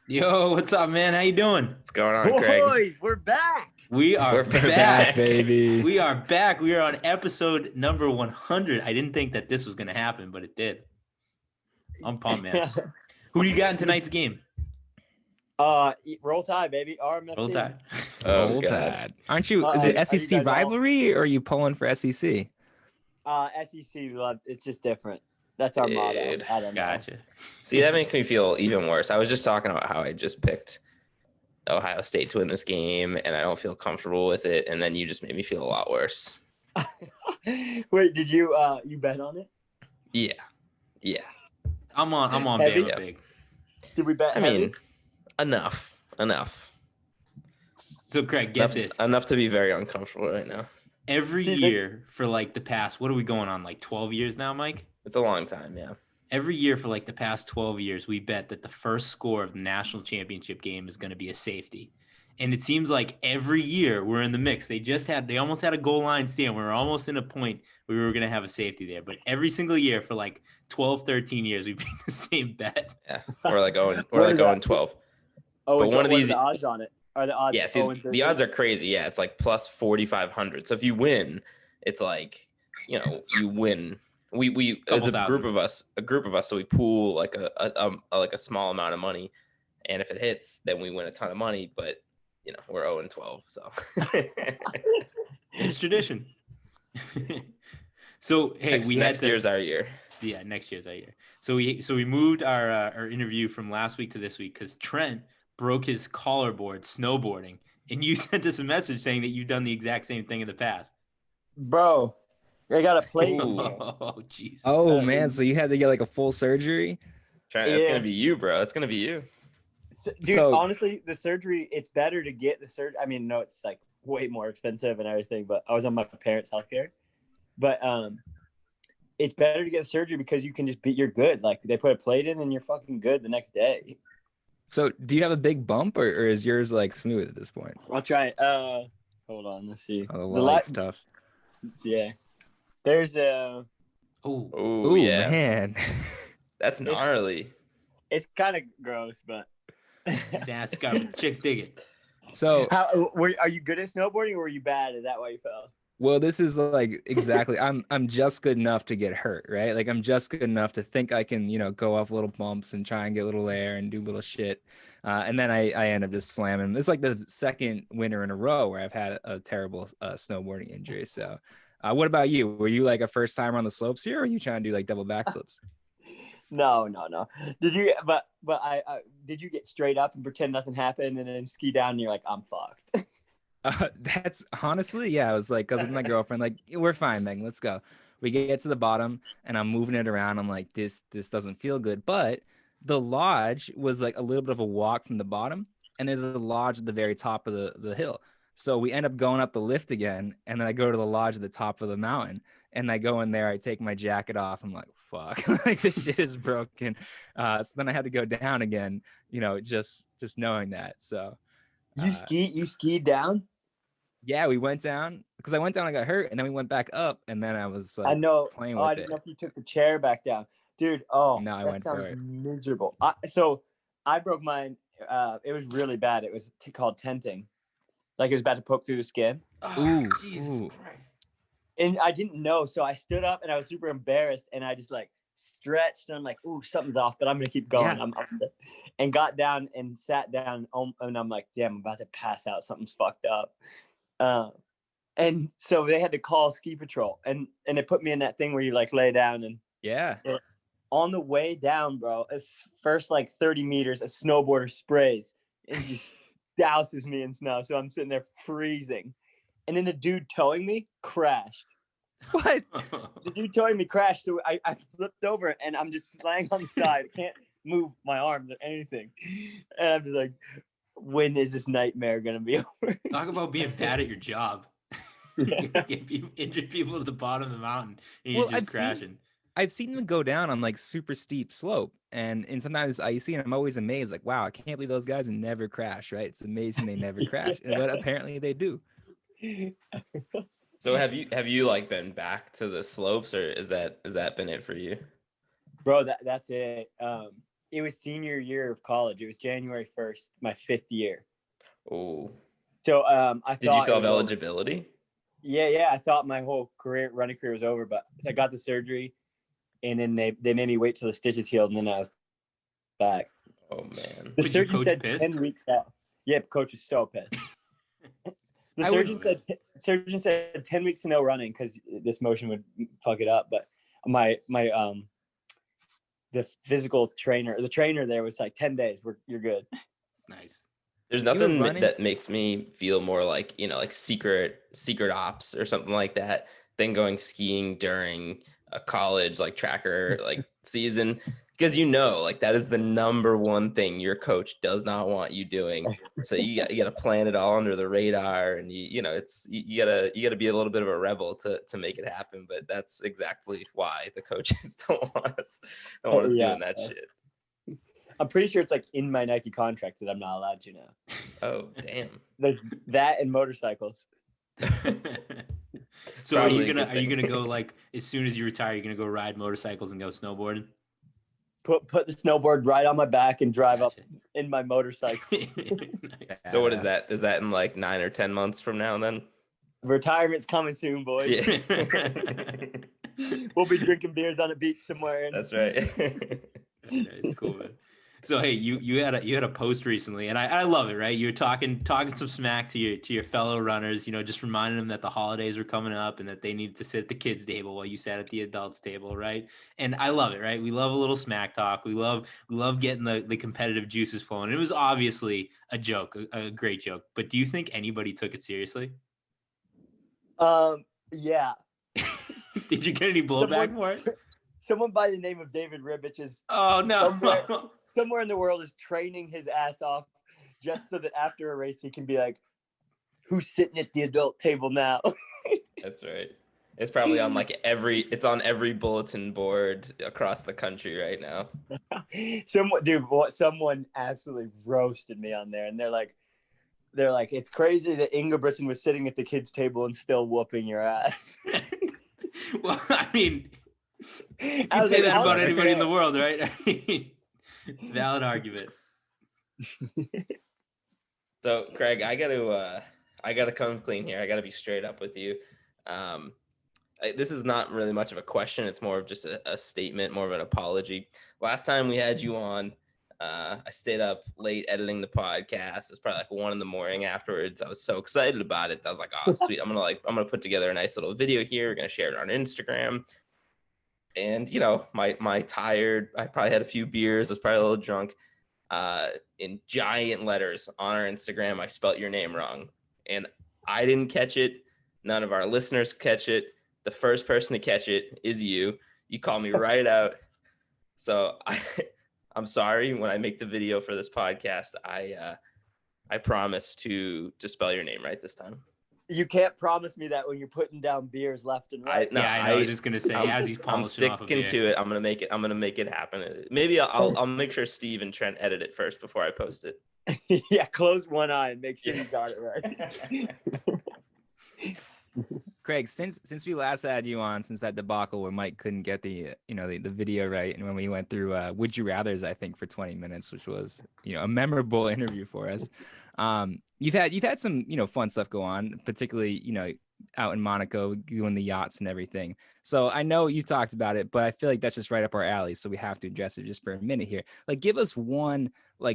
Yo, what's up, man? How you doing? What's going on, Craig? Boys, we're back. We're back, baby. We are back. We are on episode number 100. I didn't think that this was going to happen, but it did. I'm pumped, man. Who do you got in tonight's game? Roll Tide, baby. RMF Roll team. Tide. Oh, God. God. Aren't you? Is Are it you SEC guys all- rivalry, or are you pulling for SEC? SEC, it's just different. That's our motto. Dude, I don't know. Gotcha. See, that makes me feel even worse. I was just talking about how I just picked Ohio State to win this game, and I don't feel comfortable with it. And then you just made me feel a lot worse. Wait, did you bet on it? Yeah. I'm on Heavy? Bama big. Did we bet? I heavy? mean, enough. So, Craig, get this. Enough to be very uncomfortable right now. Every year for like the past, what are we going on, like 12 years now, Mike? It's a long time, yeah. Every year for like the past 12 years, we bet that the first score of the national championship game is going to be a safety. And it seems like every year we're in the mix. They almost had a goal line stand. We were almost in a point where we were going to have a safety there. But every single year for like 12, 13 years, we've been the same bet. Yeah, we're like going 12. Oh, but and one of what are these- the odds on it? Are the odds? Yeah, see, the odds are crazy. Yeah, it's like plus 4,500. So if you win, it's like, you win. We Couple it's a group of us. So we pool like a small amount of money, and if it hits, then we win a ton of money. But we're 0-12, so It's tradition. So hey, next year's our year. Yeah, next year's our year. So we moved our interview from last week to this week because Trent broke his collarboard snowboarding, and you sent us a message saying that you've done the exact same thing in the past. Bro, I got a plate. Oh, jeez. Oh man, so you had to get like a full surgery? Trent, that's Yeah. gonna be you, bro. It's gonna be you. Dude, So- honestly, the surgery, it's better to get the surgery. I mean, no, it's like way more expensive and everything, but I was on my parents' healthcare. But it's better to get surgery because you can just you're good. Like they put a plate in and you're fucking good the next day. So do you have a big bump, or is yours like smooth at this point? I'll try it. Hold on, let's see. Oh, the The light light- stuff. Yeah. There's a Oh, Oh Ooh, yeah, man. that's gnarly. it's kind of gross, but that's got chicks dig it. So are you good at snowboarding or were you bad? Is that why you fell? well, this is like exactly. I'm just good enough to get hurt, right? Like I'm just good enough to think I can, go off little bumps and try and get a little air and do little shit, and then I end up just slamming. This is like the second winter in a row where I've had a terrible snowboarding injury. So, what about you? Were you like a first timer on the slopes here, or are you trying to do like double backflips? No. Did you? But I did you get straight up and pretend nothing happened and then ski down and you're like, I'm fucked. That's honestly, yeah. I was like, because with my girlfriend, like, we're fine, Megan, let's go. We get to the bottom and I'm moving it around. I'm like, this doesn't feel good. But the lodge was like a little bit of a walk from the bottom, and there's a lodge at the very top of the hill. So we end up going up the lift again, and then I go to the lodge at the top of the mountain, and I go in there. I take my jacket off. I'm like, fuck, like this shit is broken. So then I had to go down again, just knowing that. So You skied down? yeah, we went down because I went down, I got hurt, and then we went back up, and then I was like, I know. playing I with didn't it. know if you took the chair back down, dude. Oh, No, I that went for sounds it. miserable. So I broke mine. It was really bad. It was called tenting, like it was about to poke through the skin, Ooh, Jesus ooh. Christ. and I didn't know. So I stood up and I was super embarrassed, and I just like stretched, and I'm like, ooh, something's off, but I'm gonna keep going. Yeah. And got down and sat down, and I'm like, damn, I'm about to pass out. Something's fucked up. And so they had to call ski patrol, and they put me in that thing where you like lay down, and Yeah. on the way down, bro, it's first like 30 meters, a snowboarder sprays and just douses me in snow. So I'm sitting there freezing. And then the dude towing me crashed. What? The dude towing me crashed. So I flipped over and I'm just laying on the side. I can't move my arms or anything. And I'm just like, when is this nightmare going to be over? Talk about being bad at your job. Get injured people at the bottom of the mountain, and you're Well, just crashing. I've seen them go down on like super steep slope, and sometimes it's icy, and I'm always amazed, like, wow, I can't believe those guys never crash, right? It's amazing they never crash, but apparently they do. So have you like been back to the slopes, or is that been it for you? Bro, that's it. It was senior year of college. It was January 1st, my 5th year. Oh. So I Did thought you still have it was over. eligibility? Yeah. I thought my whole running career was over, but I got the surgery, and then they made me wait till the stitches healed, and then I was back. Oh man. The Was your surgeon coach said pissed? 10 weeks out. Yep, coach is so pissed. The surgeon said 10 weeks to no running because this motion would fuck it up. But my the trainer there was like 10 days. You're good. Nice. There's You were nothing running- that makes me feel more like, like secret ops or something like that than going skiing during a college like tracker like season, because like that is the number one thing your coach does not want you doing. So you got to plan it all under the radar, and you gotta be a little bit of a rebel to make it happen. But that's exactly why the coaches don't want us doing that shit. I'm pretty sure it's like in my Nike contract that I'm not allowed to now. Oh damn. There's that and motorcycles. So Probably are you gonna go like as soon as you retire, you're gonna go ride motorcycles and go snowboarding? Put the snowboard right on my back and drive Gotcha. up in my motorcycle. Nice. So what is that? Is that in like 9 or 10 months from now then? Retirement's coming soon, boys. Yeah. We'll be drinking beers on a beach somewhere. That's right. Very nice. Cool, man. So hey, you had a post recently, and I love it, right? You're talking some smack to your fellow runners, just reminding them that the holidays were coming up and that they need to sit at the kids' table while you sat at the adults' table, right? And I love it, right? We love a little smack talk. We love getting the competitive juices flowing. It was obviously a joke, a great joke. But do you think anybody took it seriously? Yeah. Did you get any blowback for it? Someone by the name of David Ribich is Oh no. somewhere in the world is training his ass off just so that after a race he can be like, who's sitting at the adult table now? That's right. It's probably on every bulletin board across the country right now. Someone absolutely roasted me on there, and they're like, it's crazy that Ingebrigtsen was sitting at the kids' table and still whooping your ass. Well, I mean, you I can was say like, that how about is anybody in the that? world, right? Valid argument. So Craig, I gotta come clean here. I gotta be straight up with you. This is not really much of a question. It's more of just a statement, more of an apology. Last time we had you on, I stayed up late editing the podcast. It was probably like 1 a.m. afterwards. I was so excited about it. I was like, oh, sweet. I'm gonna put together a nice little video here. We're gonna share it on Instagram. And my tired, I probably had a few beers. I was probably a little drunk. In giant letters on our Instagram, I spelt your name wrong. And I didn't catch it. None of our listeners catch it. The first person to catch it is you. You called me right out. So I'm sorry. When I make the video for this podcast, I promise to spell your name right this time. You can't promise me that when you're putting down beers left and right. I was just gonna say, as he's I'm polishing off a sticking beer. to it. I'm gonna make it happen. Maybe I'll make sure Steve and Trent edit it first before I post it. Yeah, close one eye and make sure you got it right. Craig, since we last had you on, since that debacle where Mike couldn't get the video right, and when we went through Would You Rathers, I think for 20 minutes, which was a memorable interview for us. You've had some fun stuff go on, particularly out in Monaco doing the yachts and everything. So I know you talked about it, but I feel like that's just right up our alley. So we have to address it just for a minute here. Like, give us one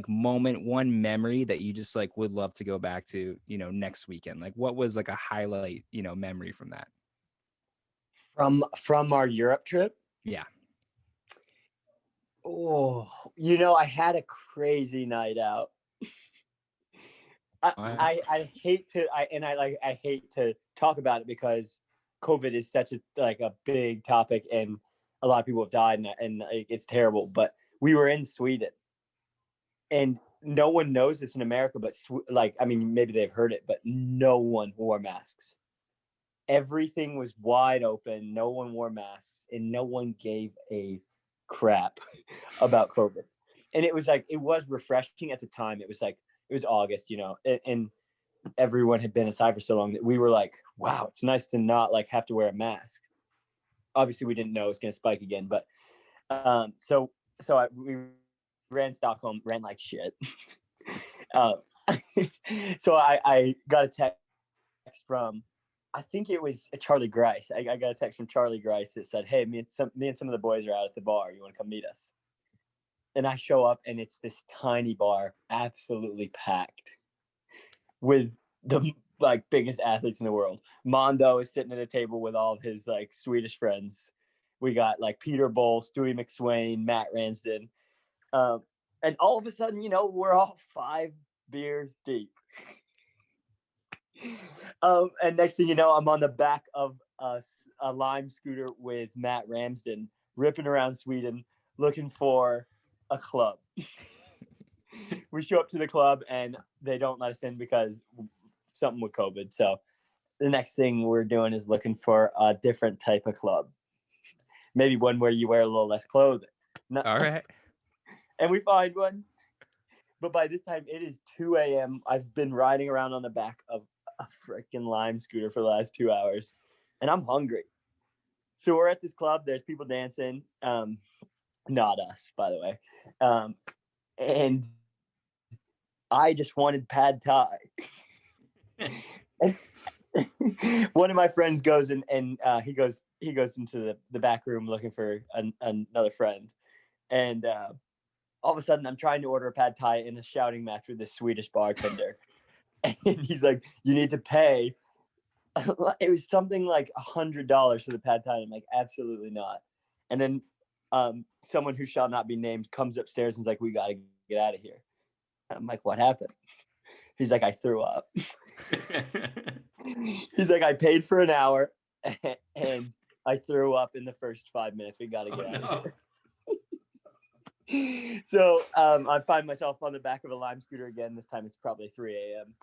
moment, one memory that you just would love to go back to, next weekend. Like, what was a highlight, memory from that? From our Europe trip? Yeah. Oh, I had a crazy night out. I hate to talk about it because COVID is such a big topic and a lot of people have died and it's terrible. But we were in Sweden, and no one knows this in America, but maybe they've heard it, but no one wore masks. Everything was wide open. No one wore masks, and no one gave a crap about COVID. And it was refreshing at the time. It was August, and everyone had been inside for so long that we were like, wow, it's nice to not have to wear a mask. Obviously we didn't know it was going to spike again, but we ran Stockholm, ran like shit. uh, so I got a text from, I think it was Charlie Grice. I got a text from Charlie Grice that said, "Hey, me and some of the boys are out at the bar. You want to come meet us?" And I show up, and it's this tiny bar, absolutely packed with the like biggest athletes in the world. Mondo is sitting at a table with all of his like Swedish friends. We got like Peter Boll, Stewie McSwain, Matt Ramsden. And all of a sudden, we're all 5 beers deep. And next thing you know, I'm on the back of a Lime scooter with Matt Ramsden, ripping around Sweden, looking for a club. We show up to the club, and they don't let us in because something with COVID. So the next thing we're doing is looking for a different type of club. Maybe one where you wear a little less clothing. All right. And we find one. But by this time, it is 2 a.m. I've been riding around on the back of a freaking Lime scooter for the last 2 hours, and I'm hungry. So we're at this club. There's people dancing. Not us, by the way. And I just wanted pad thai. One of my friends goes and he goes into the back room looking for another friend, and all of a sudden I'm trying to order a pad thai in a shouting match with this Swedish bartender, and he's like, "You need to pay." It was something like $100 for the pad thai. I'm like, absolutely not. And then someone who shall not be named comes upstairs and is like, "We got to get out of here." I'm like, "What happened?" He's like, "I threw up." He's like, "I paid for an hour and I threw up in the first 5 minutes. We got to get out of here." So I find myself on the back of a Lime scooter again. This time it's probably 3 a.m.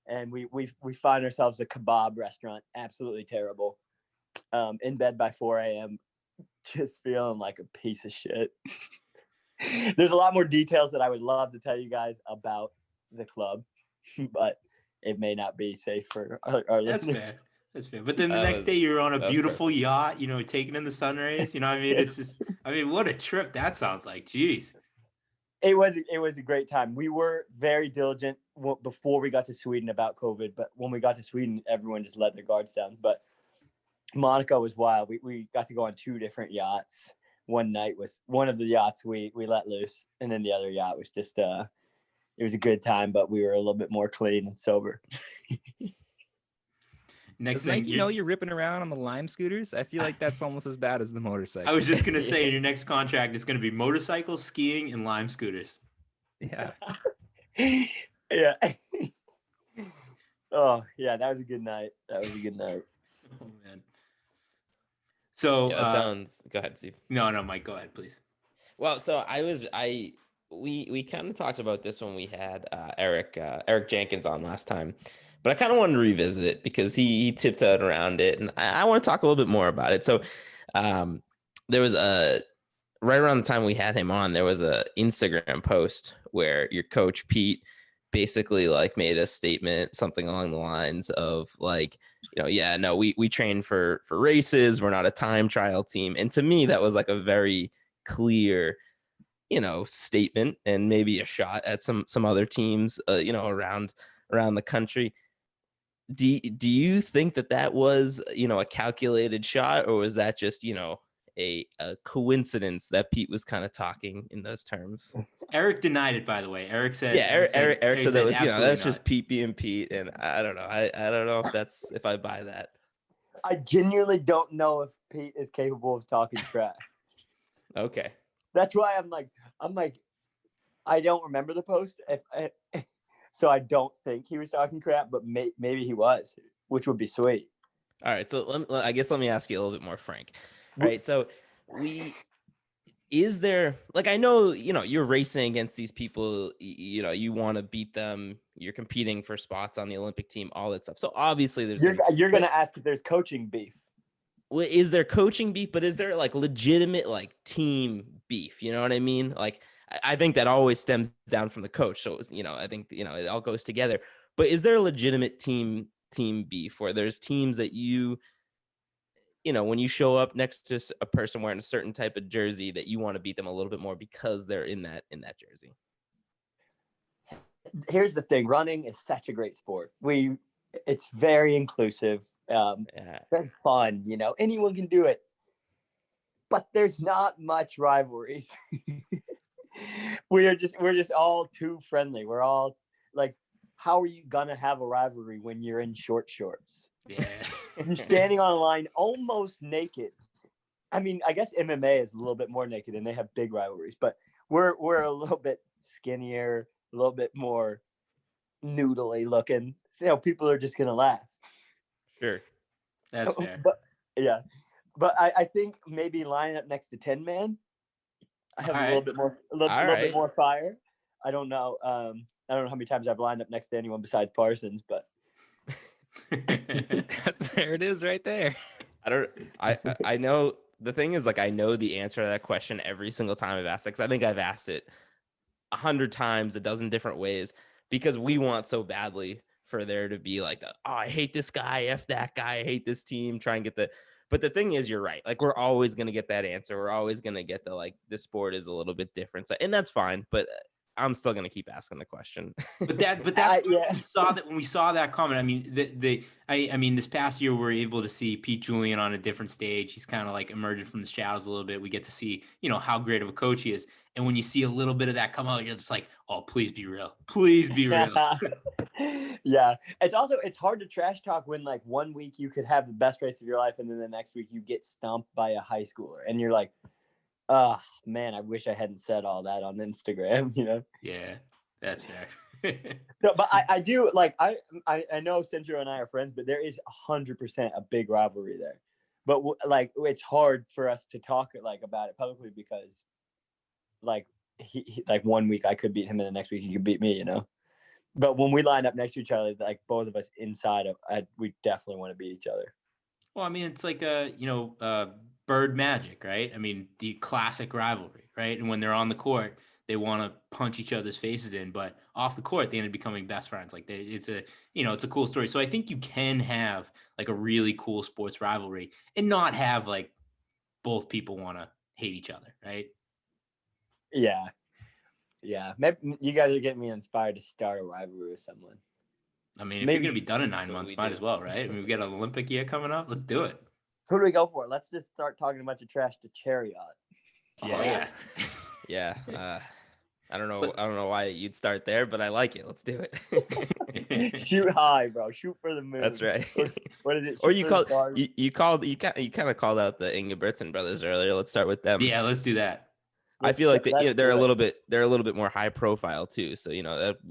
And we find ourselves a kebab restaurant. Absolutely terrible. In bed by 4 a.m. Just feeling like a piece of shit. There's a lot more details that I would love to tell you guys about the club, but it may not be safe for our listeners. That's fair. But then the next day you're on a beautiful perfect. yacht, taking in the sun rays. What I mean, what a trip that sounds like. Jeez. It was a great time. We were very diligent before we got to Sweden about COVID, but when we got to Sweden, everyone just let their guards down. But Monaco was wild. We got to go on 2 different yachts. One night was one of the yachts we let loose, and then the other yacht was just it was a good time, but we were a little bit more clean and sober. Next thing, thing, you're ripping around on the Lime scooters. I feel like that's almost as bad as the motorcycle. I was just gonna say, your next contract is gonna be motorcycles, skiing, and Lime scooters. Yeah. Yeah. Oh yeah, that was a good night. Oh man. So that sounds. Go ahead, Steve. No, Mike, go ahead, please. Well, so we kind of talked about this when we had Eric Jenkins on last time, but I kind of wanted to revisit it because he tiptoed around it, and I want to talk a little bit more about it. So there was right around the time we had him on, there was a Instagram post where your coach Pete basically like made a statement, something along the lines of like, we train for races. We're not a time trial team. And to me, that was like a very clear, statement, and maybe a shot at some other teams, around the country. Do you think that was, a calculated shot, or was that just, a coincidence that Pete was kind of talking in those terms? Eric denied it, by the way. Eric said, Eric said that was, that's not. just Pete being Pete. And I don't know. I don't know if I buy that. I genuinely don't know if Pete is capable of talking trash. Okay. That's why I'm like, I don't remember the post. So I don't think he was talking crap, but maybe he was, which would be sweet. All right. So I guess let me ask you a little bit more frank. All right. So is there, like, I know, you're racing against these people, you want to beat them. You're competing for spots on the Olympic team, all that stuff. So obviously you're going to ask if there's coaching beef. Well, is there coaching beef, but is there like legitimate like team beef? You know what I mean? Like, I think that always stems down from the coach. So, I think, it all goes together, but is there a legitimate team beef where there's teams that you when you show up next to a person wearing a certain type of jersey, that you want to beat them a little bit more because they're in that jersey. Here's the thing. Running is such a great sport. It's very inclusive, very fun, anyone can do it, but there's not much rivalries. We're just all too friendly. We're all like, how are you gonna have a rivalry when you're in short shorts? Yeah. You're standing on a line almost naked. I mean, I guess MMA is a little bit more naked and they have big rivalries, but we're a little bit skinnier, a little bit more noodly looking. So people are just gonna laugh. Sure. That's fair. But yeah. But I think maybe lining up next to 10 Man, I have a little bit more fire. I don't know. I don't know how many times I've lined up next to anyone besides Parsons, but there it is right there. I know the thing is, like, I know the answer to that question every single time I've asked it, because I think I've asked it 100 times, a dozen different ways, because we want so badly for there to be like, oh, I hate this guy, F that guy, I hate this team, try and get but the thing is, you're right. Like, we're always going to get that answer. We're always going to get this sport is a little bit different. So, and that's fine, but I'm still going to keep asking the question. When we saw that comment, I mean, I mean, this past year, we're able to see Pete Julian on a different stage. He's kind of like emerging from the shadows a little bit. We get to see, how great of a coach he is. And when you see a little bit of that come out, you're just like, oh, please be real. Please be real. Yeah. It's hard to trash talk when, like, 1 week you could have the best race of your life and then the next week you get stomped by a high schooler and you're like, oh man, I wish I hadn't said all that on Instagram, Yeah, that's fair. No, but I do, like, I know Centro and I are friends, but there is 100% a big rivalry there. But like, it's hard for us to talk like about it publicly because, like, he like 1 week I could beat him and the next week he could beat me, But when we line up next to each other, like, both of us inside we definitely want to beat each other. Well, I mean, it's like bird magic, right? I mean, the classic rivalry, right? And when they're on the court, they want to punch each other's faces in, but off the court, they end up becoming best friends. Like, it's a cool story. So I think you can have like a really cool sports rivalry and not have like both people want to hate each other, right? Yeah. Maybe you guys are getting me inspired to start a rivalry with someone. I mean, if you're going to be done in 9 months, might as well, right? I mean, we got an Olympic year coming up. Let's do it. Who do we go for? Let's just start talking a bunch of trash to Chariot. Yeah. Yeah. I don't know why you'd start there, but I like it. Let's do it. Shoot high, bro. Shoot for the moon. That's right. What is it? Or you kind of called out the Ingebrigtsen brothers earlier. Let's start with them. Yeah, let's do that. I feel like they're a little bit more high profile too. So, we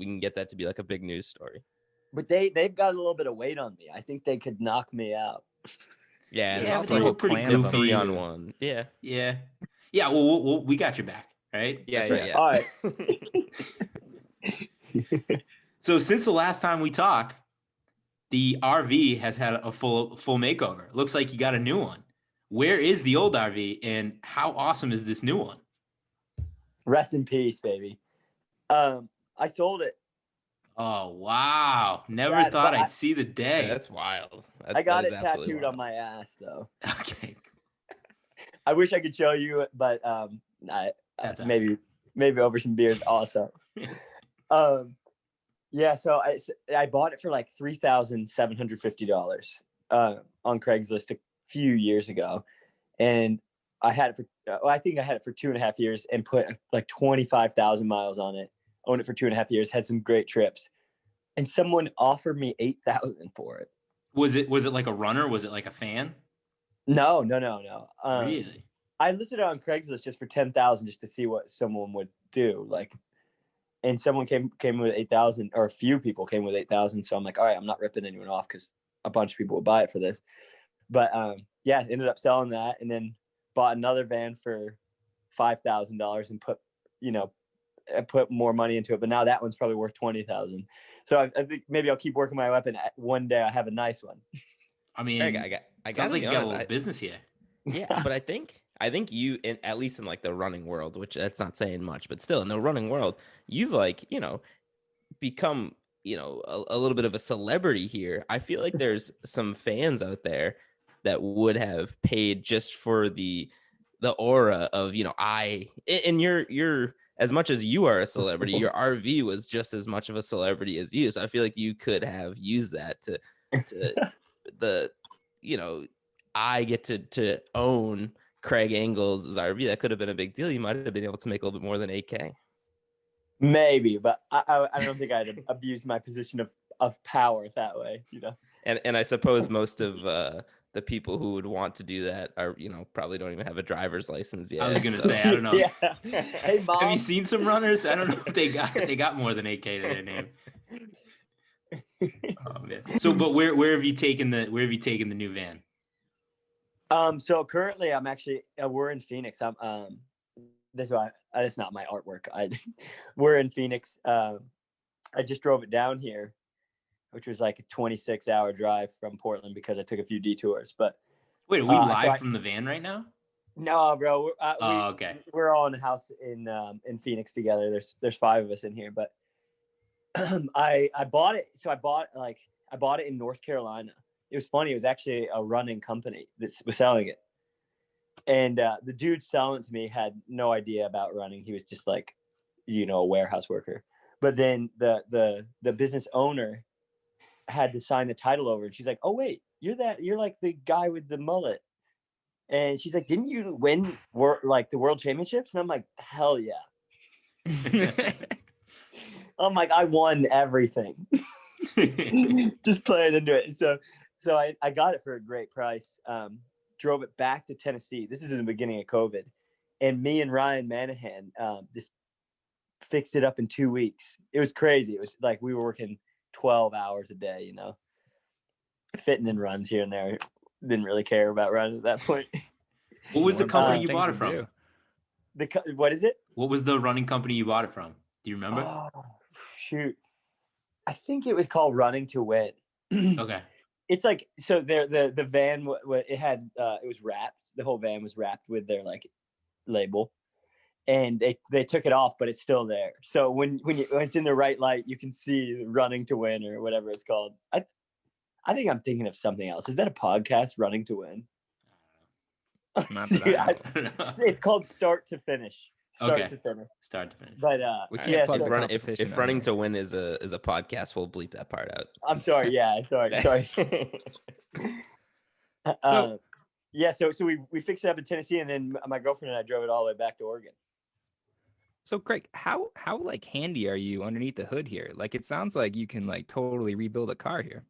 can get that to be like a big news story. But they've got a little bit of weight on me. I think they could knock me out. Yeah, they look pretty goofy. 3-on-1. Yeah. Well, we got your back, right? Yeah. All right. So since the last time we talked, the RV has had a full makeover. Looks like you got a new one. Where is the old RV, and how awesome is this new one? Rest in peace, baby. I sold it. Oh, wow. Never thought I'd see the day. Yeah, that's wild. I got it tattooed on my ass, though. Okay. I wish I could show you, but maybe over some beers also. Yeah, so I bought it for like $3,750 on Craigslist a few years ago, and I had it for I think I had it for 2.5 years and put like 25,000 miles on it. Owned it for 2.5 years, had some great trips, and someone offered me $8,000 for it. Was it like a runner? Was it like a fan? No. Really? I listed it on Craigslist just for $10,000 just to see what someone would do. Like, and someone came with 8,000, or a few people came with 8,000. So I'm like, all right, I'm not ripping anyone off because a bunch of people will buy it for this. But yeah, ended up selling that, and then bought another van for $5,000 and put more money into it. But now that one's probably worth $20,000. So I think maybe I'll keep working my way up, and one day I have a nice one. I mean, I sounds like you got a little business here. Yeah, but I think you, at least in like the running world, which that's not saying much, but still in the running world, you've become a little bit of a celebrity here. I feel like there's some fans out there that would have paid just for the aura of, and you're as much as you are a celebrity, your RV was just as much of a celebrity as you. So I feel like you could have used that to the, I get to own Craig Engels' RV. That could have been a big deal. You might have been able to make a little bit more than 8K. Maybe, but I don't think I'd abuse my position of power that way, And I suppose most of the people who would want to do that are, probably don't even have a driver's license yet. I was gonna say, I don't know. Yeah. Hey, Mom. Have you seen some runners? I don't know if they got more than 8K to their name. Oh man. So, but where have you taken the new van? So currently I'm actually we're in Phoenix. That's not my artwork. We're in Phoenix. I just drove it down here, which was like a 26-hour drive from Portland because I took a few detours. But wait, are we live from the van right now? No, bro. Okay. We're all in a house in Phoenix together. There's 5 of us in here, but I bought it. So I bought it in North Carolina. It was funny. It was actually a running company that was selling it. And the dude selling it to me had no idea about running. He was just like, a warehouse worker. But then the business owner had to sign the title over, and she's like, "Oh wait, you're like the guy with the mullet." And she's like, "Didn't you win the world championships?" And I'm like, "Hell yeah!" I'm like, "I won everything." Just playing into it. So I got it for a great price. Drove it back to Tennessee. This is in the beginning of COVID. And me and Ryan Manahan just fixed it up in 2 weeks. It was crazy. It was like we were working 12 hours a day, fitting in runs here and there. Didn't really care about running at that point. What was the company you bought it from? What is it? What was the running company you bought it from? Do you remember? Oh, shoot. I think it was called Running to Win. Okay. It's like, so the van, it had, it was wrapped. The whole van was wrapped with their label, and they took it off, but it's still there. So when it's in the right light, you can see Running to Win or whatever it's called. I think I'm thinking of something else. Is that a podcast, Running to Win? Not that I know. It's called Start to Finish. Start to finish. But we can't if Running to Win is a podcast, we'll bleep that part out. I'm sorry. Yeah, sorry. So we fixed it up in Tennessee, and then my girlfriend and I drove it all the way back to Oregon. So Craig, how handy are you underneath the hood here? It sounds like you can totally rebuild a car here.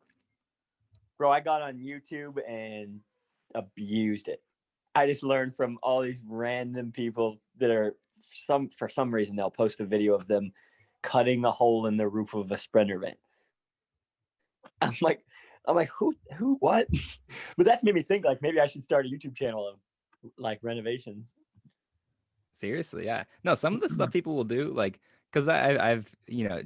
Bro, I got on YouTube and abused it. I just learned from all these random people that are for some reason they'll post a video of them cutting a hole in the roof of a Sprinter van. I'm like, who, what? But that's made me think maybe I should start a YouTube channel of renovations. Seriously, yeah. No, some of the stuff people will do, because I've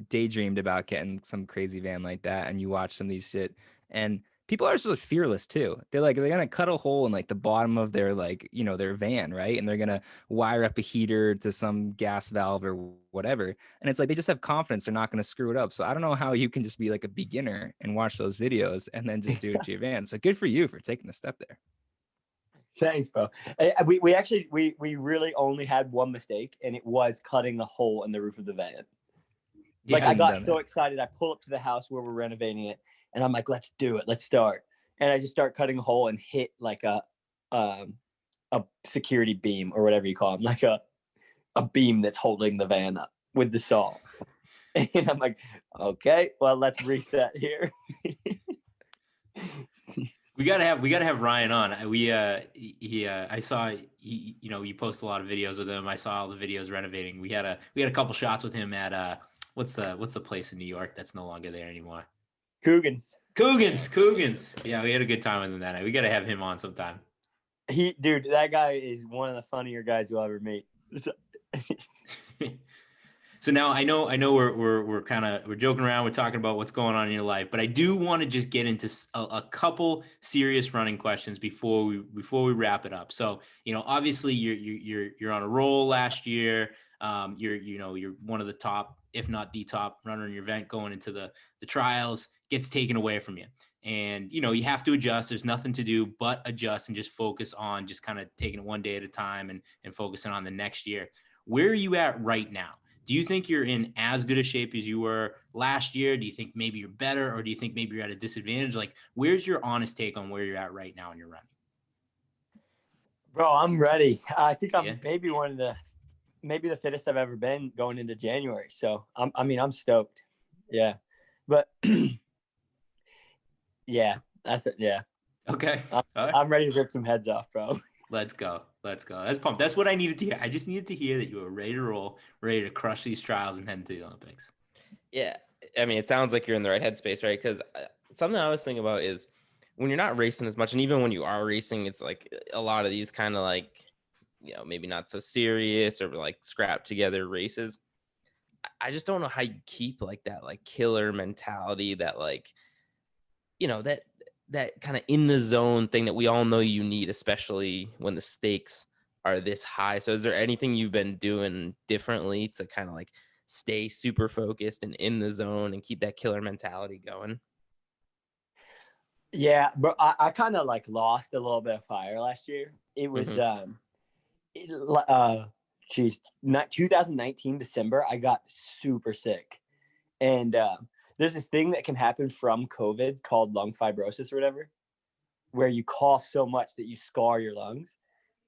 daydreamed about getting some crazy van like that, and you watch some of these shit, and people are sort of fearless too. They're gonna cut a hole in the bottom of their their van, right? And they're gonna wire up a heater to some gas valve or whatever. And it's they just have confidence they're not gonna screw it up. So I don't know how you can just be a beginner and watch those videos and then just do it to your van. So good for you for taking the step there. Thanks, bro. We actually really only had one mistake, and it was cutting the hole in the roof of the van. I got so excited. I pull up to the house where we're renovating it, and I'm like, "Let's do it. Let's start." And I just start cutting a hole and hit a security beam or whatever you call them, a beam that's holding the van up with the saw. And I'm like, "Okay, well, let's reset here." We gotta have Ryan on. I saw you post a lot of videos with him. I saw all the videos renovating. We had a couple shots with him at what's the place in New York that's no longer there anymore? Coogan's. Yeah, we had a good time with him that night. We gotta have him on sometime. Dude, that guy is one of the funnier guys you'll ever meet. So now I know we're joking around, we're talking about what's going on in your life, but I do want to just get into a couple serious running questions before we wrap it up. So, obviously you're on a roll last year. You're one of the top, if not the top runner in your event going into the trials, gets taken away from you. and you have to adjust. There's nothing to do but adjust and just focus on just kind of taking it one day at a time and focusing on the next year. Where are you at right now? Do you think you're in as good a shape as you were last year? Do you think maybe you're better, or do you think maybe you're at a disadvantage? Like, where's your honest take on where you're at right now in your running? Bro, I'm ready. I think I'm Yeah. maybe the fittest I've ever been going into January. So I'm stoked. Yeah. But yeah, that's it. Yeah. Okay. All right. I'm ready to rip some heads off, bro. Let's go. That's pumped. That's what I needed to hear. I just needed to hear that you were ready to roll, ready to crush these trials and head into the Olympics. Yeah. I mean, it sounds like you're in the right headspace, right? Because something I was thinking about is when you're not racing as much, and even when you are racing, it's like a lot of these kind of like, maybe not so serious or like scrap together races. I just don't know how you keep like that, like killer mentality, that like, that kind of in the zone thing that we all know you need, especially when the stakes are this high. So is there anything you've been doing differently to kind of like stay super focused and in the zone and keep that killer mentality going? Yeah, but I kind of like lost a little bit of fire last year. It was not 2019 December. I got super sick, and there's this thing that can happen from COVID called lung fibrosis or whatever, where you cough so much that you scar your lungs.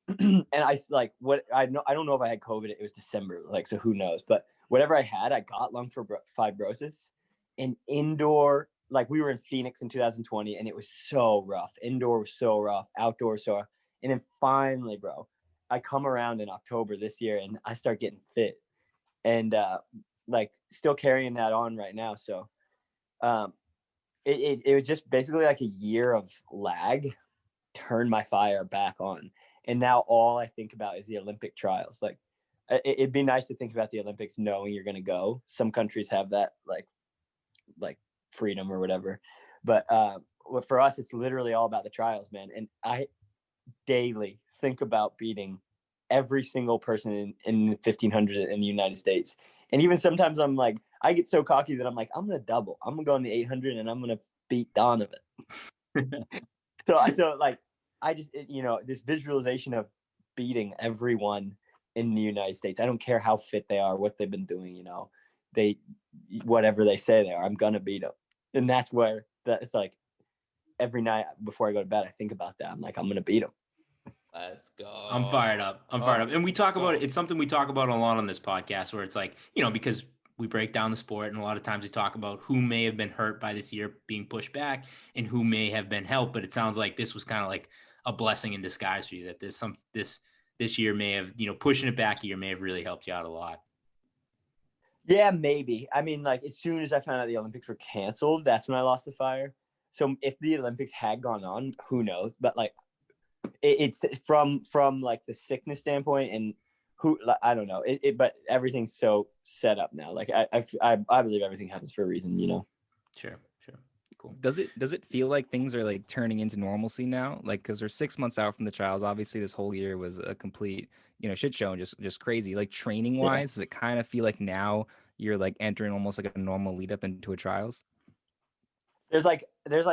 And I don't know if I had COVID. It was December, like, so who knows? But whatever I had, I got lung fibrosis. And indoor, like, we were in Phoenix in 2020, and it was so rough. Indoor was so rough, outdoor was so rough. And then finally, bro, I come around in October this year, and I start getting fit, and like still carrying that on right now. So it was just basically like a year of lag turned my fire back on. And now all I think about is the Olympic trials. Like, it'd be nice to think about the Olympics knowing you're going to go. Some countries have that like freedom or whatever. But for us, it's literally all about the trials, man. And I daily think about beating every single person in 1500 in the United States. And even sometimes I'm like, I get so cocky that I'm like, I'm going to double. I'm going to go in the 800 and I'm going to beat Donovan. So like, I just, this visualization of beating everyone in the United States. I don't care how fit they are, what they've been doing, whatever they say they are, I'm going to beat them. And that's where it's like every night before I go to bed, I think about that. I'm like, I'm going to beat them. Let's go. I'm fired up. And we talk about it. It's something we talk about a lot on this podcast, where it's like, because we break down the sport, and a lot of times we talk about who may have been hurt by this year being pushed back and who may have been helped. But it sounds like this was kind of like a blessing in disguise for you, that this year may have, pushing it back a year may have really helped you out a lot. Yeah, maybe. I mean, like, as soon as I found out the Olympics were canceled, that's when I lost the fire. So if the Olympics had gone on, who knows? But like, it's from like the sickness standpoint, and I don't know. But everything's so set up now. Like, I believe everything happens for a reason, Sure. Cool. Does it feel like things are like turning into normalcy now? Like, because we're 6 months out from the trials. Obviously, this whole year was a complete, shit show and just crazy. Like, training wise, does it kind of feel like now you're like entering almost like a normal lead up into a trials? There's like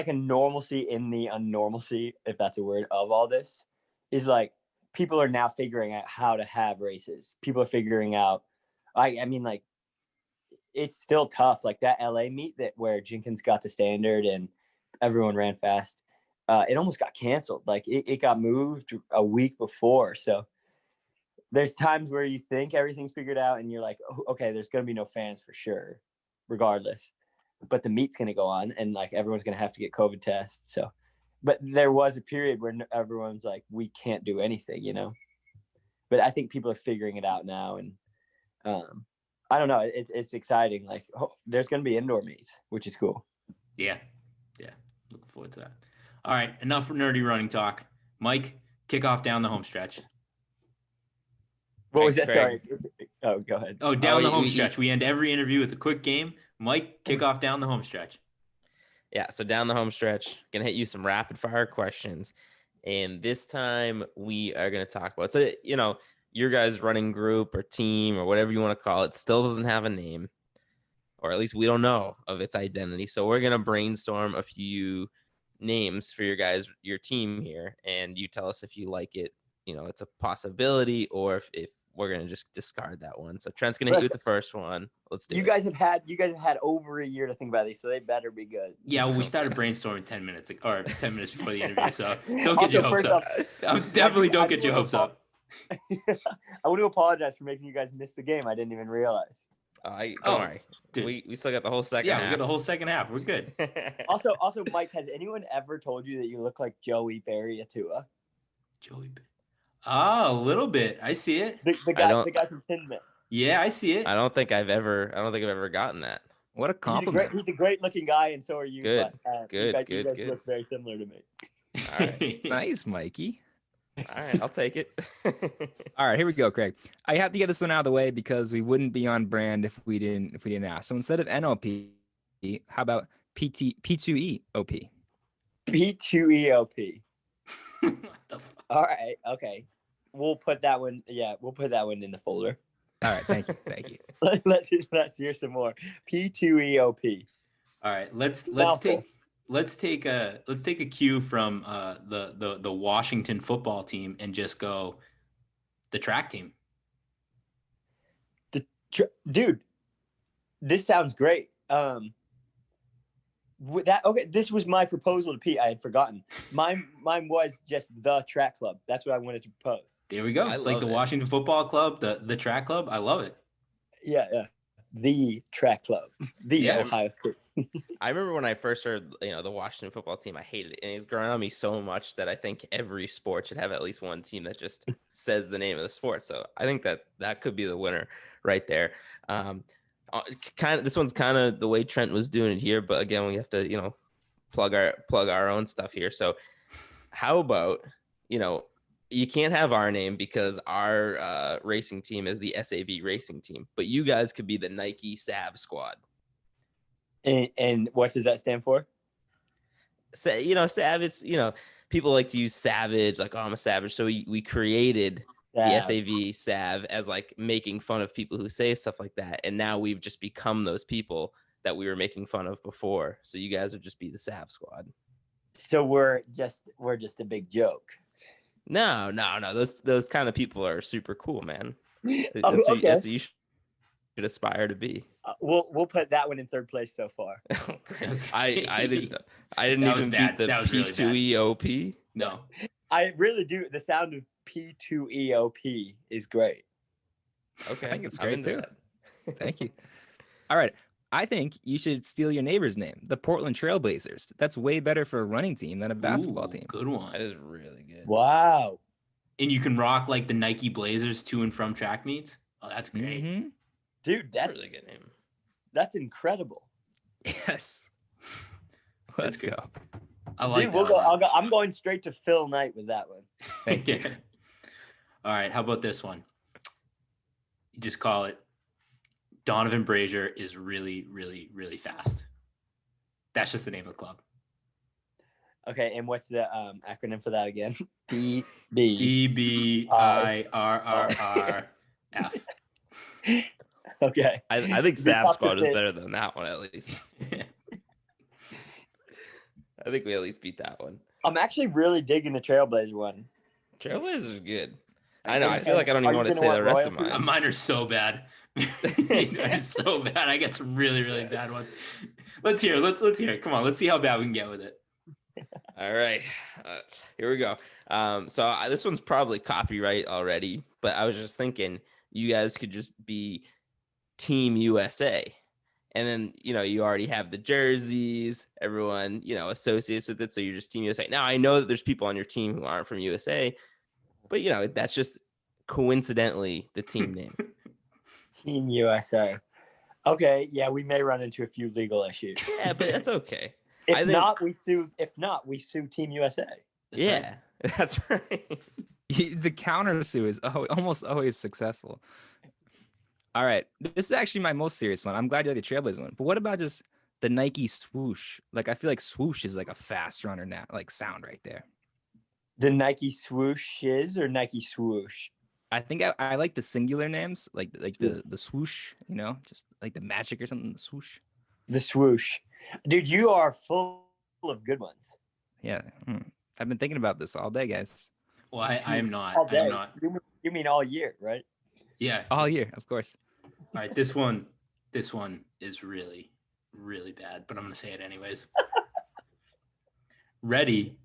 a normalcy in the unnormalcy, if that's a word, of all this. Is like, people are now figuring out how to have races. People are figuring out, I mean, like, it's still tough. Like that LA meet where Jenkins got to standard and everyone ran fast. It almost got canceled. Like it got moved a week before. So there's times where you think everything's figured out and you're like, oh, okay, there's going to be no fans for sure, regardless. But the meet's going to go on and like everyone's going to have to get COVID tests. So, but there was a period where everyone's like, we can't do anything, But I think people are figuring it out now. And I don't know. It's exciting. Like, there's going to be indoor meets, which is cool. Yeah. Looking forward to that. All right. Enough for nerdy running talk. Mike, kick off down the home stretch. What was that? Sorry. Oh, go ahead. Oh, down the home stretch. We end every interview with a quick game. Mike, kick off down the home stretch. Yeah. So down the home stretch, going to hit you some rapid fire questions. And this time we are going to talk about, so, your guys' running group or team or whatever you want to call it still doesn't have a name, or at least we don't know of its identity. So we're going to brainstorm a few names for your team here, and you tell us if you like it. It's a possibility, or if we're gonna just discard that one. So Trent's gonna hit you with the first one. Let's do it. You guys have had over a year to think about these, so they better be good. Yeah, well, we started brainstorming 10 minutes before the interview, so don't get your hopes up. Definitely don't get your hopes up. I want to apologize for making you guys miss the game. I didn't even realize. Don't worry. Dude. We still got the whole second half. Yeah, we got the whole second half. We're good. Also, Mike, has anyone ever told you that you look like Joey Barry-Atua? Joey. A little bit. I see it. The guy from Tinman. Yeah, I see it. I don't think I've ever gotten that. What a compliment. He's a great looking guy, and so are you. Good. You guys look very similar to me. All right. Nice, Mikey. All right, I'll take it. All right, here we go, Craig. I have to get this one out of the way because we wouldn't be on brand if we didn't ask. So instead of NLP, how about P2E OP? P2E OP. What the fuck? All right. Okay. We'll put that one. Yeah, we'll put that one in the folder. All right. Thank you. Let's hear some more. P2E OP. All right. Let's take a cue from the Washington football team and just go the track team. Dude, this sounds great. This was my proposal to Pete. I had forgotten. Mine was just the track club. That's what I wanted to propose. There we go. It's like the Washington Football Club, the track club. I love it. Yeah. The track club. Ohio State. I remember when I first heard, the Washington football team, I hated it. And it's grown on me so much that I think every sport should have at least one team that just says the name of the sport. So I think that could be the winner right there. This one's kind of the way Trent was doing it here, but again, we have to, plug our own stuff here. So how about, you can't have our name because our racing team is the SAV racing team, but you guys could be the Nike Sav squad. And what does that stand for? So, Sav, it's, people like to use savage, like, oh, I'm a savage. So we created the SAV Sav as like making fun of people who say stuff like that. And now we've just become those people that we were making fun of before. So you guys would just be the Sav squad. So we're just a big joke. No. Those kind of people are super cool, man. That's what you should aspire to be. We'll put that one in third place so far. I didn't even beat the P2E OP. No, I really do. The sound of P2E OP is great. Okay, I think it's great too. Thank you. All right. I think you should steal your neighbor's name, the Portland Trailblazers. That's way better for a running team than a basketball team. Good one. That is really good. Wow. And you can rock like the Nike Blazers to and from track meets. Oh, that's great. Mm-hmm. Dude, that's a really good name. That's incredible. Yes. Let's go. I like that. We'll I'm going straight to Phil Knight with that one. Thank you. All right. How about this one? You just call it Donovan Brazier is really, really, really fast. That's just the name of the club. Okay, and what's the acronym for that again? DBIRRRF. Okay. I think Sav Squad is better than that one, at least. I think we at least beat that one. I'm actually really digging the Trailblazer one. Trailblazer is good. I know. I feel like I don't even want to say the rest of mine. Mine are so bad. It's so bad. I got some really, really bad ones. Let's hear it. Come on. Let's see how bad we can get with it. All right. Here we go. So this one's probably copyright already, but I was just thinking you guys could just be Team USA. And then, you already have the jerseys, everyone, associates with it. So you're just Team USA. Now, I know that there's people on your team who aren't from USA, but, that's just coincidentally the team name. Team USA. Okay. Yeah, we may run into a few legal issues. Yeah, but that's okay. If not, we sue Team USA. That's right. The counter sue is almost always successful. All right. This is actually my most serious one. I'm glad you like the Trailblazers one. But what about just the Nike swoosh? Like, I feel like swoosh is like a fast runner now, like sound right there. The Nike swoosh or Nike swoosh? I think I like the singular names, like the swoosh, just like the magic or something, the swoosh. The swoosh. Dude, you are full of good ones. Yeah. I've been thinking about this all day, guys. Well, I am not. All I am day. not. You mean all year, right? Yeah. All year, of course. All right. This one is really, really bad, but I'm gonna say it anyways. Ready,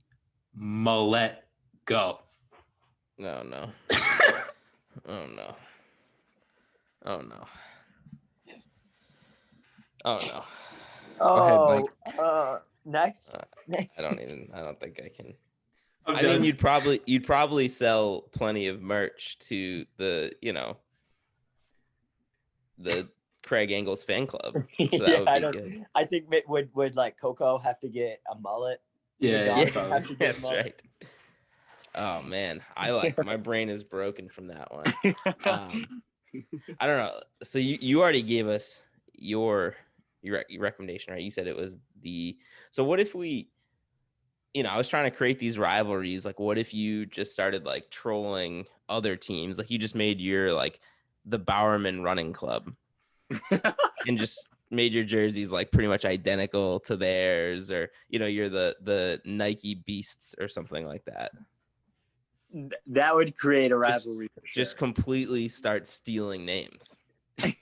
mullet, go. No. Oh no. Oh no. Oh no. Go ahead, Mike. Next. I don't think I can. I'm I done. mean, you'd probably sell plenty of merch to the Craig Engels fan club. So that would be good. I think would like Coco have to get a mullet? Yeah, Dog probably. have to get a That's mullet? right. Oh man, my brain is broken from that one. I don't know. So you already gave us your recommendation, right? You said it was so what if we, I was trying to create these rivalries. Like, what if you just started like trolling other teams? Like, you just made your like the Bowerman Running Club and just made your jerseys like pretty much identical to theirs, or you're the Nike Beasts or something like that. That would create a rivalry. Just completely start stealing names. That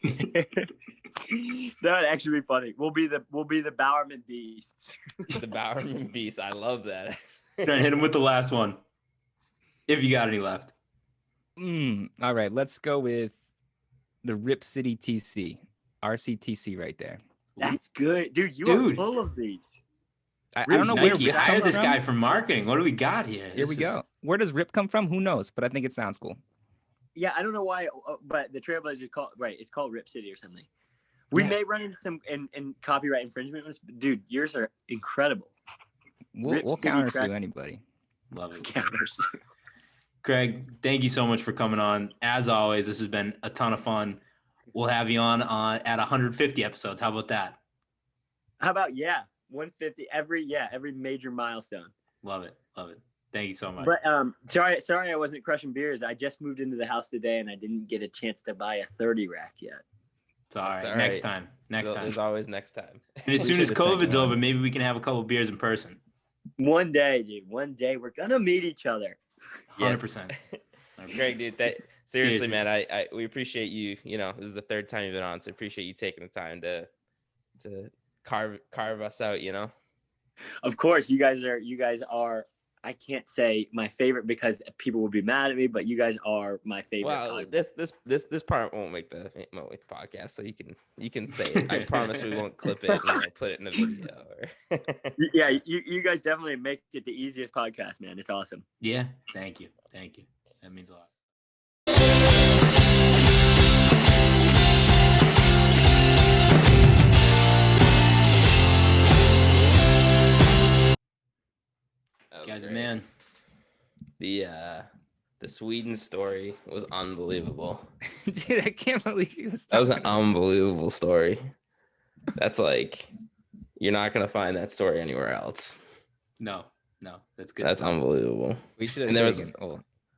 would actually be funny. We'll be the Bowerman Beasts. The Bowerman Beasts. I love that. Trying to hit him with the last one. If you got any left. All right, let's go with the Rip City TC. RCTC right there. That's good. Dude, you are full of these. I don't know where Nike Rip hired comes this from. guy for marketing. What do we got here? Here we go. Where does Rip come from? Who knows? But I think it sounds cool. Yeah, I don't know why, but the Trailblazers it's called Rip City or something. We may run into some in copyright infringement, but dude, yours are incredible. We'll countersue anybody. Love it. Craig, thank you so much for coming on. As always, this has been a ton of fun. We'll have you on at 150 episodes. How about that? How about 150 every major milestone. Love it. Thank you so much. But sorry I wasn't crushing beers. I just moved into the house today and I didn't get a chance to buy a 30 rack yet. It's all right. Next time. There's always next time. And as soon as COVID's over, maybe we can have a couple of beers in person. One day, dude. One day we're gonna meet each other. 100%. Greg, dude, seriously, man, we appreciate you. This is the third time you've been on, so appreciate you taking the time to carve us out. Of course, you guys are. I can't say my favorite because people would be mad at me, but you guys are my favorite. Well, this part won't make the podcast, so you can say it. I promise we won't clip it and put it in a video. Yeah, you guys definitely make it the easiest podcast, man. It's awesome. Yeah, thank you. That means a lot. Guys, great. Man. The Sweden story was unbelievable. Dude, I can't believe he was That was an unbelievable story. That's like, you're not gonna find that story anywhere else. No, that's good. That's stuff. unbelievable. We should have And there was taken.